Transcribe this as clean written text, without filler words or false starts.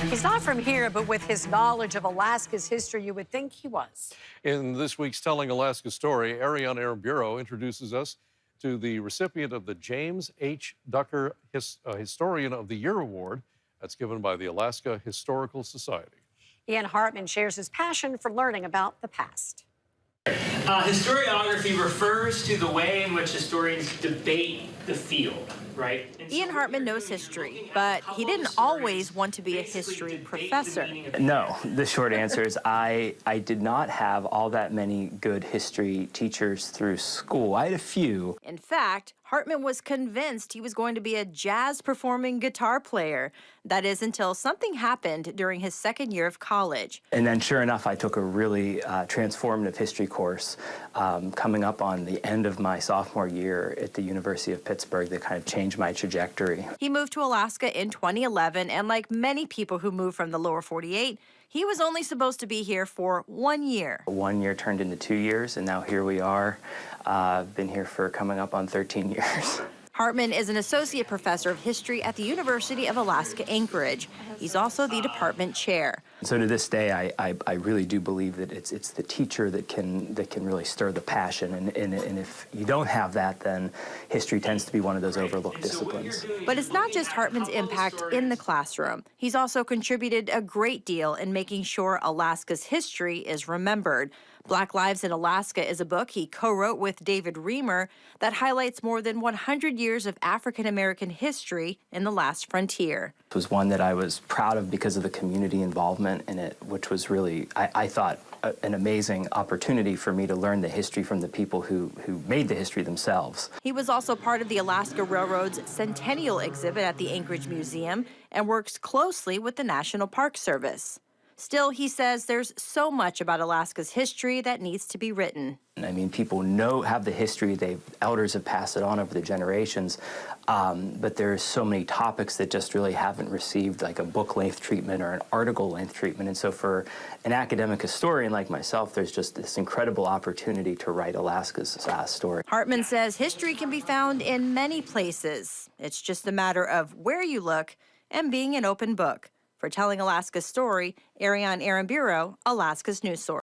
He's not from here, but with his knowledge of Alaska's history, you would think he was. In this week's Telling Alaska Story, Ariane Aramburo introduces us to the recipient of the James H. Ducker Historian of the Year Award. That's given by the Alaska Historical Society. Ian Hartman shares his passion for learning about the past. Historiography refers to the way in which historians debate the field, right? Ian Hartman knows history, but he didn't always want to be a history professor. No, the short answer is I did not have all that many good history teachers through school. I had a few. In fact, Hartman was convinced he was going to be a jazz-performing guitar player. That is until something happened during his second year of college. And then sure enough, I took a really transformative history course coming up on the end of my sophomore year at the University of Pittsburgh that kind of changed my trajectory. He moved to Alaska in 2011, and like many people who move from the lower 48, he was only supposed to be here for 1 year. 1 year turned into 2 years, and now here we are. Been here for coming up on 13 years. Hartman is an associate professor of history at the University of Alaska, Anchorage. He's also the department chair. So to this day, I really do believe that it's the teacher that can really stir the passion, and if you don't have that, then history tends to be one of those overlooked disciplines. But it's not just Hartman's impact in the classroom. He's also contributed a great deal in making sure Alaska's history is remembered. Black Lives in Alaska is a book he co-wrote with David Reamer that highlights more than 100 years of African-American history in the last frontier. It was one that I was proud of because of the community involvement in it, which was really, I thought, an amazing opportunity for me to learn the history from the people who made the history themselves. He was also part of the Alaska Railroad's Centennial exhibit at the Anchorage Museum and works closely with the National Park Service. Still, he says there's so much about Alaska's history that needs to be written. I mean, people have the history, elders have passed it on over the generations, but there's so many topics that just really haven't received like a book-length treatment or an article-length treatment. And so for an academic historian like myself, there's just this incredible opportunity to write Alaska's story. Hartman says history can be found in many places. It's just a matter of where you look and being an open book. For Telling Alaska's Story, Ariane Aramburo, Alaska's news source.